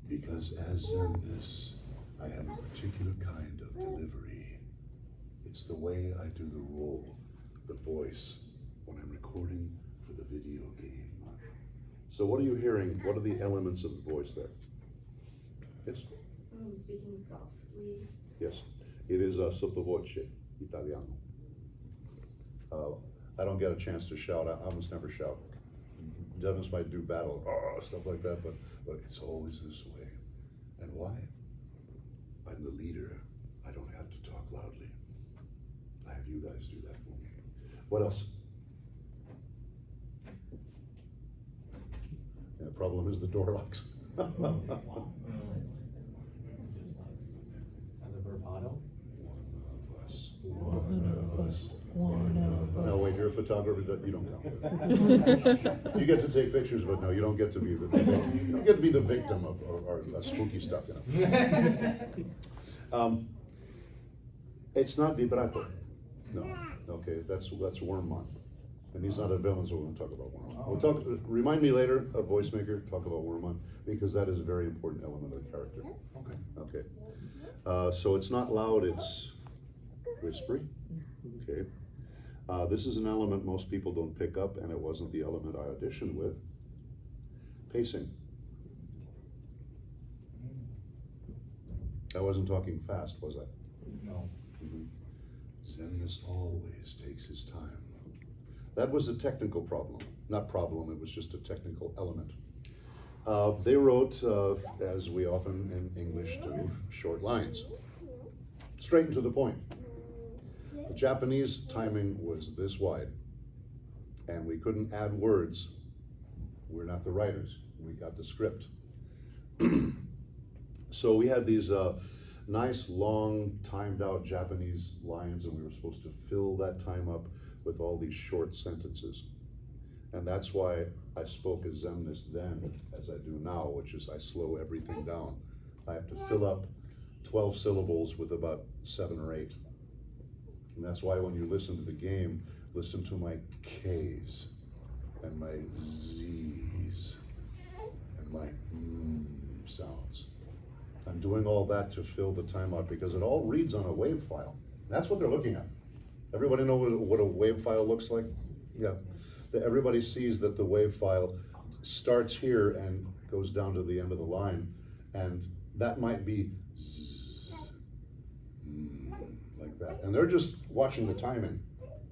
Because as Xemnas, I have a particular kind of delivery. It's the way I do the role, the voice, when I'm recording for the video game. So what are you hearing? What are the elements of the voice there? Yes? Speaking softly. Yes. It is sottovoce, Italiano. I don't get a chance to shout. I almost never shout. Devins might do battle, stuff like that, but it's always this way. And why? I'm the leader. I don't have to talk loudly. I have you guys do that for me. What else? Yeah, the problem is the door locks. And the vibrato? One of us. No, wait, you're a photographer, you don't count. You get to take pictures, but no, you don't get to be the victim of our spooky stuff, you know. It's not vibrato. No. Okay, that's Wormmon. And he's not a villain, so we're gonna talk about Wormmon. We'll talk, remind me later, a voice maker, talk about Wormmon, because that is a very important element of the character. Okay. Okay. So it's not loud, it's whispery. Okay. This is an element most people don't pick up, and it wasn't the element I auditioned with. Pacing. I wasn't talking fast, was I? No. Xemnas always takes his time. That was a technical problem. Not problem, it was just a technical element. They wrote, as we often in English do, short lines. Straight and to the point. The Japanese timing was this wide, and we couldn't add words. We're not the writers. We got the script. So we had these nice, long, timed out Japanese lines, and we were supposed to fill that time up with all these short sentences. And that's why I spoke as Xemnas then, as I do now, which is I slow everything down. I have to fill up 12 syllables with about 7 or 8. And that's why when you listen to the game, listen to my K's and my Z's and my sounds. I'm doing all that to fill the time out because it all reads on a wave file. That's what they're looking at. Everybody know what a wave file looks like? Yeah. Everybody sees that the wave file starts here and goes down to the end of the line, and that might be like that. And they're just watching the timing,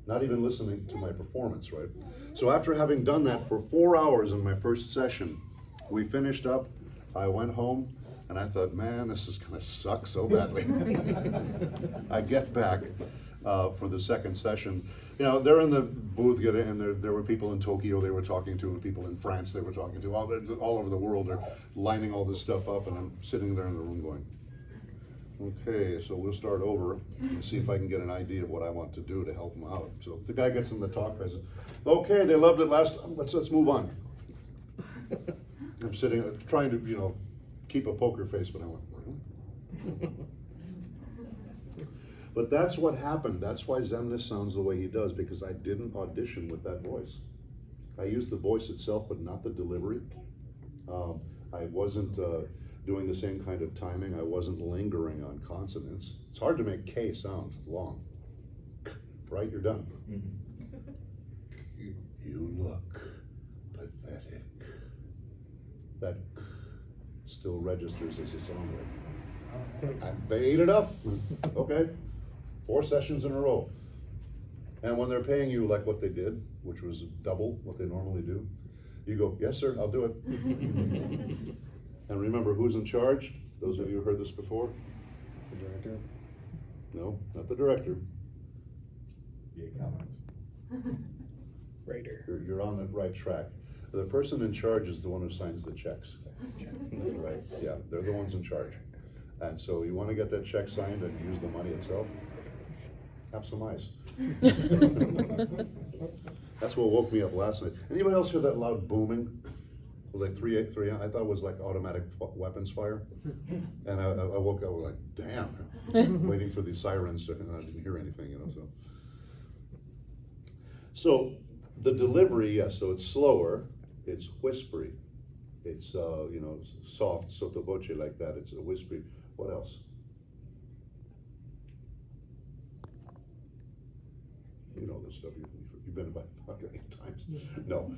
not even listening to my performance, right? So after having done that for 4 hours in my first session, we finished up, I went home, and I thought, man, this is gonna suck so badly. I get back for the second session. You know, they're in the booth getting, and there were people in Tokyo they were talking to, and people in France they were talking to, all over the world. They're lining all this stuff up, and I'm sitting there in the room going, okay, so we'll start over and see if I can get an idea of what I want to do to help them out. So the guy gets in the talk, I said, okay, they loved it last time, let's move on. I'm sitting, trying to, you know, keep a poker face, but I went, really? But that's what happened. That's why Xemnas sounds the way he does, because I didn't audition with that voice. I used the voice itself, but not the delivery. I wasn't doing the same kind of timing. I wasn't lingering on consonants. It's hard to make K sound long. Right, you're done. You look pathetic. That still registers as a song. They ate it up. Okay. 4 sessions in a row. And when they're paying you like what they did, which was double what they normally do, you go, yes, sir, I'll do it. And remember, who's in charge? Those of you who heard this before? The director? No, not the director. The accountant. Writer. You're on the right track. The person in charge is the one who signs the checks. Right? Yeah, they're the ones in charge. And so you want to get that check signed and use the money itself? Have some ice. That's what woke me up last night. Anybody else hear that loud booming? It was like 383. I thought it was like automatic weapons fire. And I woke up like, damn, waiting for the sirens to, and I didn't hear anything, you know. So the delivery, yes, so it's slower, it's whispery. It's, you know, soft, sotto voce like that. It's a whispery. What else? You know this stuff. You've been about 8 times. No,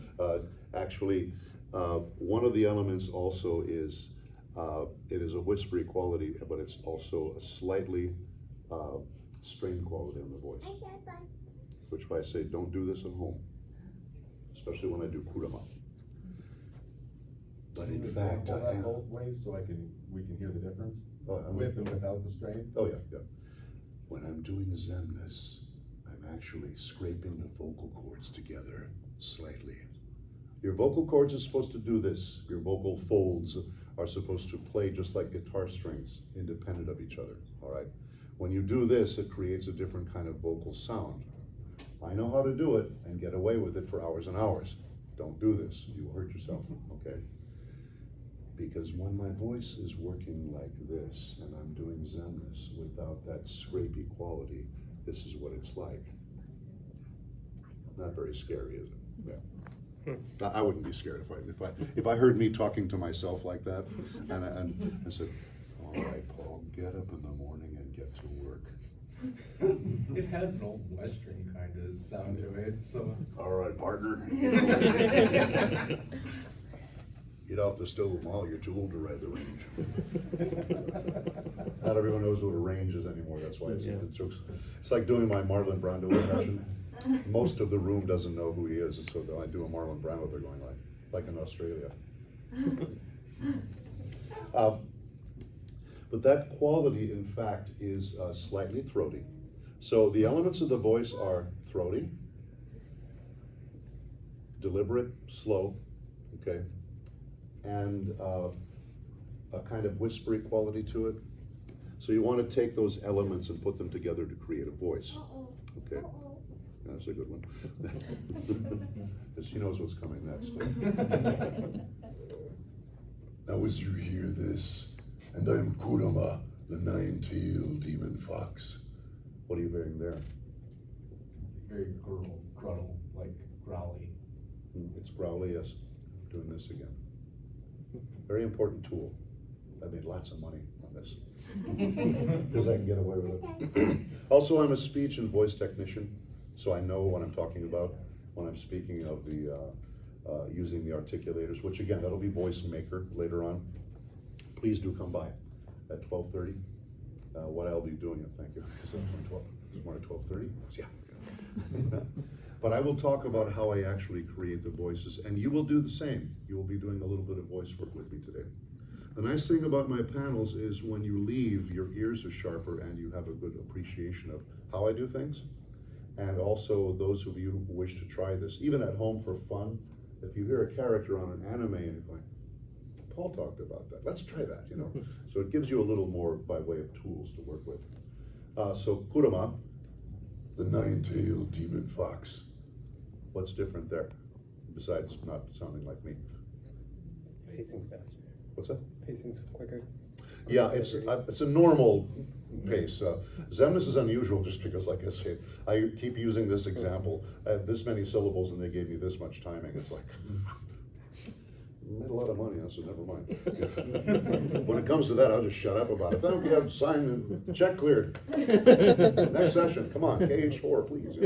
actually, one of the elements also is it is a whispery quality, but it's also a slightly strained quality on the voice. Which is why I say don't do this at home, especially when I do Kurama. But in fact, Hold that both ways so we can hear the difference with and without the strain. Oh yeah, yeah. When I'm doing Xemnas, I'm actually scraping the vocal cords together slightly. Your vocal cords are supposed to do this. Your vocal folds are supposed to play just like guitar strings, independent of each other, all right? When you do this, it creates a different kind of vocal sound. I know how to do it and get away with it for hours and hours. Don't do this, you will hurt yourself, okay? Because when my voice is working like this and I'm doing Xemnas without that scrapey quality, this is what it's like. Not very scary, is it? Yeah. I wouldn't be scared if I heard me talking to myself like that, and I said, "All right, Paul, get up in the morning and get to work." It has an old Western kind of sound to it, so. All right, partner. Get off the stove, Paul. You're too old to ride the range. Not everyone knows what a range is anymore. That's why it's like doing my Marlon Brando impression. Most of the room doesn't know who he is, so when I do a Marlon Brando, they're going like in Australia. But that quality, in fact, is slightly throaty. So the elements of the voice are throaty, deliberate, slow, okay, and a kind of whispery quality to it. So you want to take those elements and put them together to create a voice. Okay, that's a good one. Because she knows what's coming next. Now as you hear this, and I am Kurama, the nine-tailed demon fox. What are you hearing there? Very gruntle, like growly. It's growly, yes. Doing this again. Very important tool. I made lots of money on this because I can get away with it. Also, I'm a speech and voice technician, so I know what I'm talking about when I'm speaking of the using the articulators, which again, that'll be Voice Maker later on. Please do come by at 12:30. What I'll be doing it, thank you. Tomorrow at 12:30? Yeah. But I will talk about how I actually create the voices, and you will do the same. You will be doing a little bit of voice work with me today. The nice thing about my panels is when you leave, your ears are sharper and you have a good appreciation of how I do things. And also those of you who wish to try this, even at home for fun, if you hear a character on an anime and you're going, Paul talked about that, let's try that, you know. So it gives you a little more by way of tools to work with. So Kurama, the nine-tailed demon fox. What's different there, besides not sounding like me? Pacing's faster. What's that? Pacing's quicker. Yeah, it's a normal pace. Xemnas is unusual just because, like I say, I keep using this example. I have this many syllables and they gave me this much timing. It's like, made a lot of money, so never mind. When it comes to that, I'll just shut up about it. Thank you, sign and check cleared. Next session, come on, KH4, please.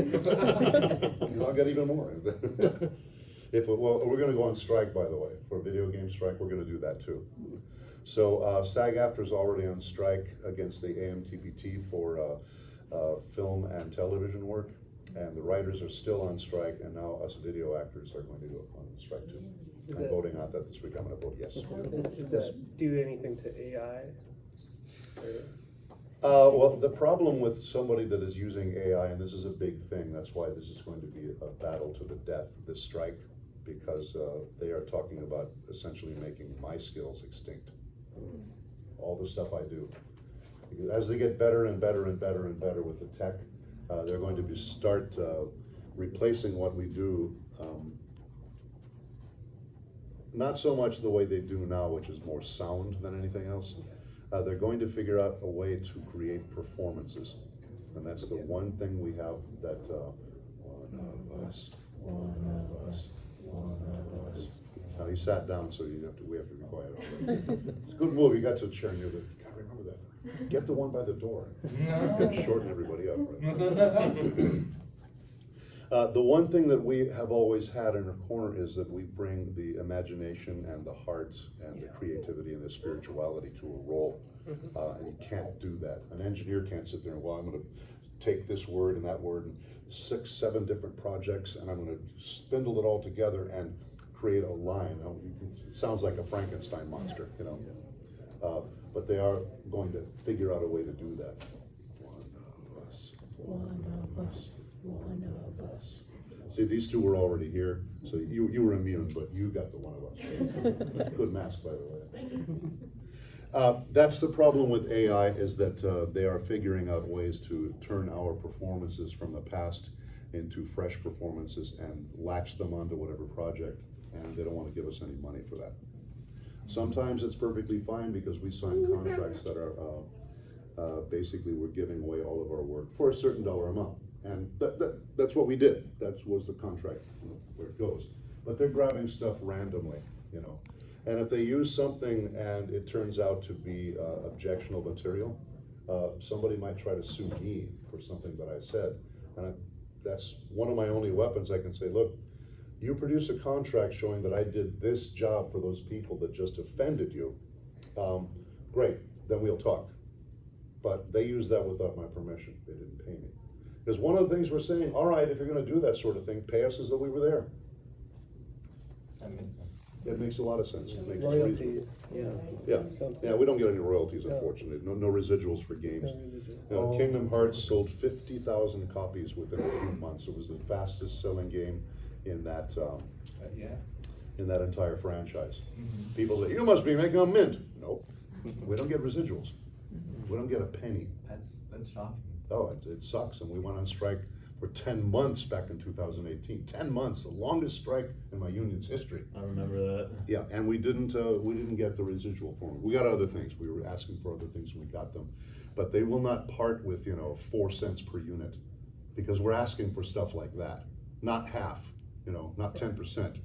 I'll get even more. Well, we're going to go on strike, by the way, for a video game strike. We're going to do that too. So SAG-AFTRA is already on strike against the AMTPT for film and television work, and the writers are still on strike, and now us video actors are going to go on strike too. I'm voting on that this week. I'm going to vote yes. Does that do anything to AI? Well, the problem with somebody that is using AI, and this is a big thing, that's why this is going to be a battle to the death, this strike, because they are talking about essentially making my skills extinct. All the stuff I do. As they get better and better and better and better with the tech, they're going to start replacing what we do. Not so much the way they do now, which is more sound than anything else. They're going to figure out a way to create performances. And that's the one thing we have that one of us. Now he sat down, so we have to be quiet. It's a good move, he got to a chair near the, God, remember that, get the one by the door. Shorten everybody up, right? The one thing that we have always had in our corner is that we bring the imagination and the heart and the creativity and the spirituality to a role. And you can't do that. An engineer can't sit there and, well, I'm gonna take this word and that word and 6, 7 different projects, and I'm gonna spindle it all together and create a line. Now, it sounds like a Frankenstein monster, you know. But they are going to figure out a way to do that. One of us. One of us. One of us. See, these two were already here, so you were immune, but you got the one of us. Good mask, by the way. That's the problem with AI, is that they are figuring out ways to turn our performances from the past into fresh performances and latch them onto whatever project, and they don't want to give us any money for that. Sometimes it's perfectly fine because we sign contracts that are basically we're giving away all of our work for a certain dollar amount. And that's what we did. That was the contract, you know, where it goes. But they're grabbing stuff randomly, you know. And if they use something and it turns out to be objectionable material, somebody might try to sue me for something that I said. And that's one of my only weapons. I can say, look, you produce a contract showing that I did this job for those people that just offended you. Great, then we'll talk. But they used that without my permission. They didn't pay me. Because one of the things we're saying, all right, if you're going to do that sort of thing, pay us as though we were there. That makes sense. It makes a lot of sense. It makes us reasonable. Royalties, yeah. Yeah, Something. yeah, we don't get any royalties, No. unfortunately. No residuals for games. No residuals. You know, Kingdom Hearts sold 50,000 copies within a few months. It was the fastest selling game in that Yeah. in that entire franchise. Mhm. People say, you must be making a mint. Nope, we don't get residuals. We don't get a penny. That's shocking. Oh, it sucks, and we went on strike for 10 months back in 2018. 10 months, the longest strike in my union's history. I remember that. Yeah, and we didn't get the residual for them. We got other things. We were asking for other things, and we got them. But they will not part with 4 cents per unit, because we're asking for stuff like that, not half, not 10%.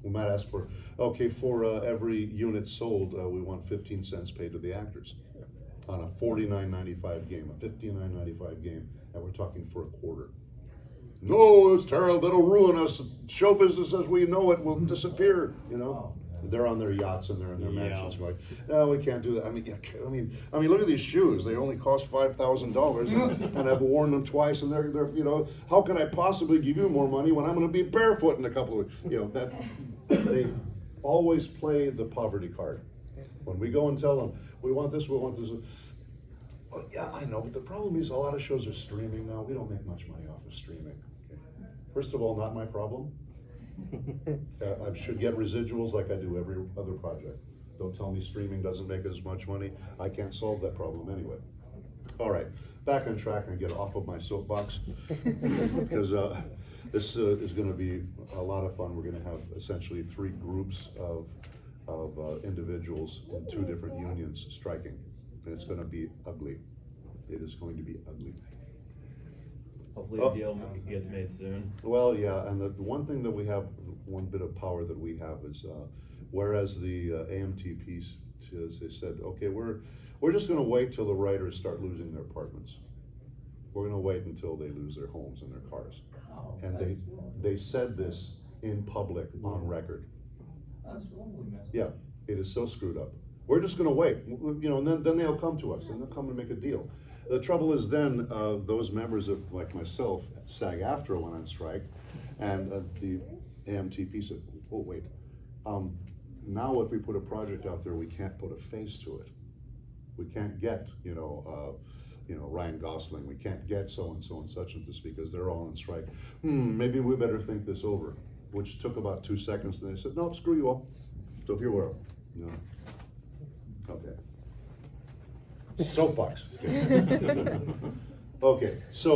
We might ask for, okay, for every unit sold, we want 15 cents paid to the actors on a $49.95 game, a $59.95 game, and we're talking for a quarter. No, it's terrible. That'll ruin us. Show business as we know it will disappear. Oh, They're on their yachts and they're in their Yeah. mansions. We're like, no, we can't do that. I mean, look at these shoes. They only cost $5,000, and I've worn them twice. And they're, how can I possibly give you more money when I'm going to be barefoot in a couple of, that they always play the poverty card. When we go and tell them, we want this, well, yeah, I know, but the problem is a lot of shows are streaming now. We don't make much money off of streaming. Okay. First of all, not my problem. I should get residuals like I do every other project. Don't tell me streaming doesn't make as much money. I can't solve that problem anyway. All right, back on track and get off of my soapbox, because this is going to be a lot of fun. We're going to have essentially 3 groups of individuals in 2 different unions striking, and it's going to be ugly. It is going to be ugly. Hopefully Oh. the deal gets made soon. Well, yeah, and the one thing that we have, one bit of power that we have is, whereas the AMTP, they said, okay, we're just going to wait till the writers start losing their apartments. We're going to wait until they lose their homes and their cars. Oh, And they said this in public on record. That's really messed up. Yeah, it is so screwed up. We're just going to wait, and then they'll come to us and they'll come and make a deal. The trouble is then those members of, like myself, SAG-AFTRA went on strike, and the AMTP said, oh wait, now if we put a project out there, we can't put a face to it. We can't get, Ryan Gosling. We can't get so and such and this because they're all on strike. Maybe we better think this over, which took about 2 seconds. And they said, no, screw you all. So here we are. Okay. Soapbox. Okay, so.